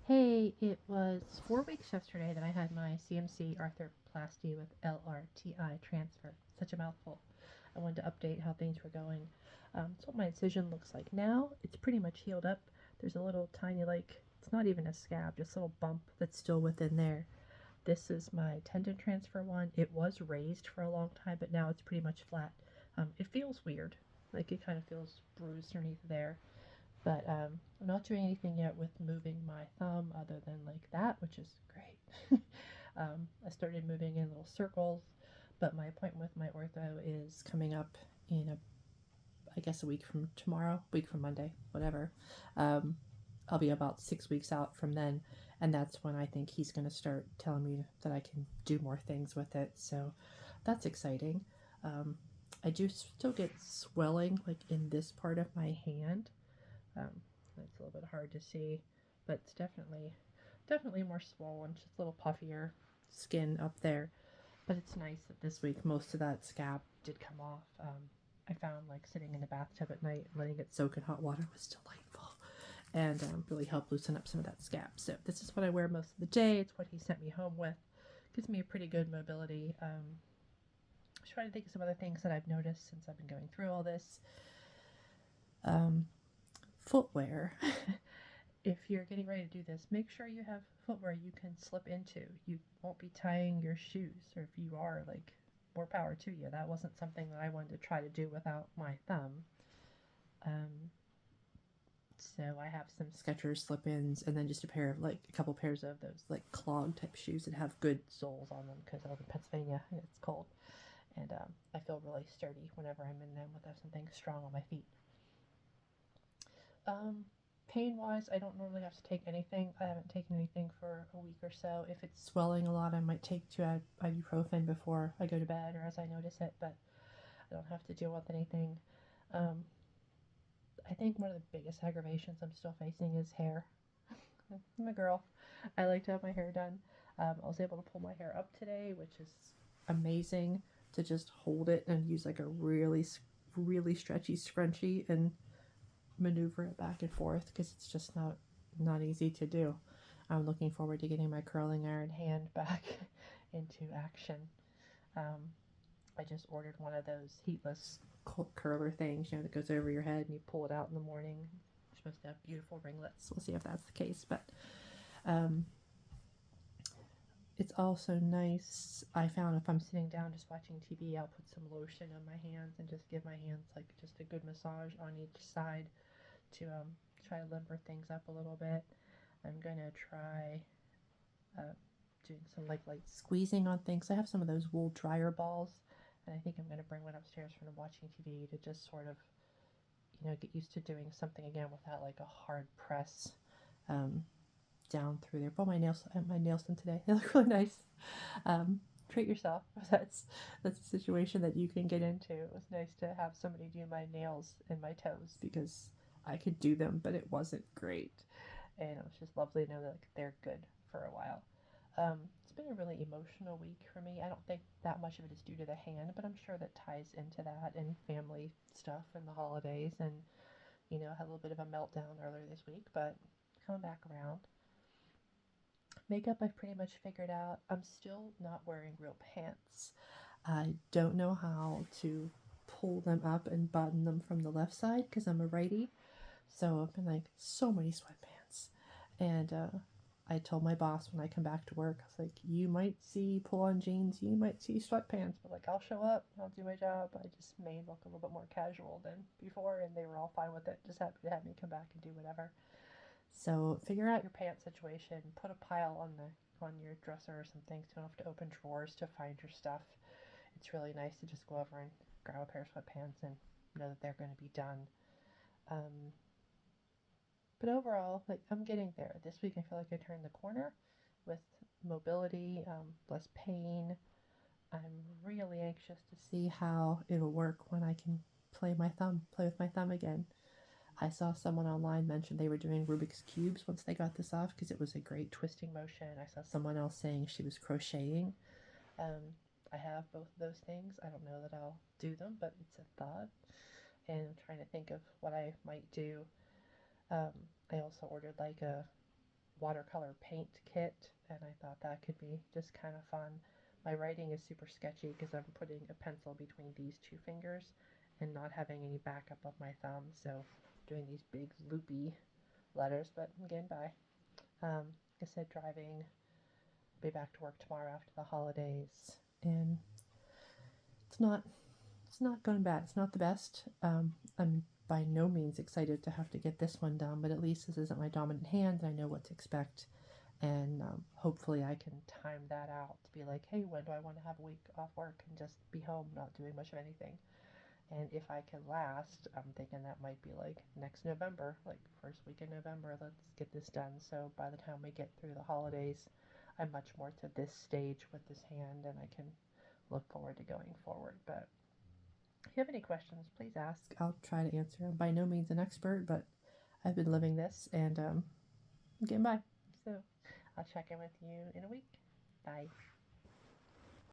Hey, it was 4 weeks yesterday that I had my CmC arthroplasty with LRTI transfer. Such a mouthful. I wanted to update how things were going. That's what my incision looks like now. It's pretty much healed up. There's a little tiny, it's not even a scab, just a little bump that's still within there. This is my tendon transfer one. It was raised for a long time, but now it's pretty much flat. It feels weird. Like it kind of feels bruised underneath there. But I'm not doing anything yet with moving my thumb other than like that, which is great. I started moving in little circles, but my appointment with my ortho is coming up in I guess a week from tomorrow, week from Monday, whatever. Um, I'll be about 6 weeks out from then, and that's when I think he's going to start telling me that I can do more things with it. So that's exciting. Um, I do still get swelling like in this part of my hand. um, it's a little bit hard to see, but it's definitely more swollen, just a little puffier skin up there. But it's nice that this week most of that scab did come off. I found like sitting in the bathtub at night and letting it soak in hot water was delightful and really helped loosen up some of that scab. So this is what I wear most of the day. It's what he sent me home with. Gives me a pretty good mobility. Trying to think of some other things that I've noticed since I've been going through all this. Um, Footwear. If you're getting ready to do this, make sure you have footwear you can slip into. You won't be tying your shoes, or if you are, like, more power to you. That wasn't something that I wanted to try to do without my thumb. Um, so I have some Skechers slip-ins, and then just a couple pairs of those like clog type shoes that have good soles on them because I live in Pennsylvania and it's cold. And I feel really sturdy whenever I'm in them without something strong on my feet. Um, Pain wise, I don't normally have to take anything. I haven't taken anything for a week or so. If it's swelling a lot, I might take two ibuprofen before I go to bed or as I notice it, but I don't have to deal with anything. Um, I think one of the biggest aggravations I'm still facing is hair. I'm a girl. I like to have my hair done. I was able to pull my hair up today, which is amazing to just hold it and use like a really stretchy scrunchie and maneuver it back and forth because it's just not easy to do. I'm looking forward to getting my curling iron hand back into action. Um, I just ordered one of those heatless curler things, that goes over your head and you pull it out in the morning. You're supposed to have beautiful ringlets. We'll see if that's the case, but um, it's also nice. I found if I'm sitting down just watching TV, I'll put some lotion on my hands and just give my hands like just a good massage on each side to try to limber things up a little bit. I'm gonna try doing some like light squeezing on things. I have some of those wool dryer balls, and I think I'm gonna bring one upstairs from watching TV to just sort of get used to doing something again without like a hard press um, down through there. But my nails done today. They look really nice. Treat yourself. That's a situation that you can get into. It was nice to have somebody do my nails and my toes because I could do them, but it wasn't great. And it was just lovely to know that like, they're good for a while. It's been a really emotional week for me. I don't think that much of it is due to the hand, but I'm sure that ties into that and family stuff and the holidays. And, I had a little bit of a meltdown earlier this week, but coming back around. Makeup I've pretty much figured out. I'm still not wearing real pants. I don't know how to pull them up and button them from the left side because I'm a righty. So I've been like so many sweatpants. And I told my boss when I come back to work, I was like, you might see pull on jeans, you might see sweatpants, but like I'll show up, I'll do my job. I just made look a little bit more casual than before, and they were all fine with it. Just happy to have me come back and do whatever. So figure out your pants situation. Put a pile on your dresser or something so you don't have to open drawers to find your stuff. It's really nice to just go over and grab a pair of sweatpants and know that they're going to be done. Um, but overall, like I'm getting there. This week I feel like I turned the corner with mobility, less pain. I'm really anxious to see how it'll work when I can play with my thumb again. I saw someone online mention they were doing Rubik's Cubes once they got this off because it was a great twisting motion. I saw someone else saying she was crocheting. Um, I have both of those things. I don't know that I'll do them, but it's a thought. And I'm trying to think of what I might do. Um, I also ordered like a watercolor paint kit, and I thought that could be just kind of fun. My writing is super sketchy because I'm putting a pencil between these two fingers and not having any backup of my thumb, so doing these big loopy letters, but I'm getting by. Like I said, driving, be back to work tomorrow after the holidays, and it's not going bad. It's not the best. I'm by no means excited to have to get this one done, but at least this isn't my dominant hand, and I know what to expect. And hopefully I can time that out to be like, hey, when do I want to have a week off work and just be home, not doing much of anything? And if I can last, I'm thinking that might be like next November, like first week in November, let's get this done. So by the time we get through the holidays, I'm much more to this stage with this hand, and I can look forward to going forward. But if you have any questions, please ask. I'll try to answer. I'm by no means an expert, but I've been living this, and I'm getting by. So I'll check in with you in a week. Bye.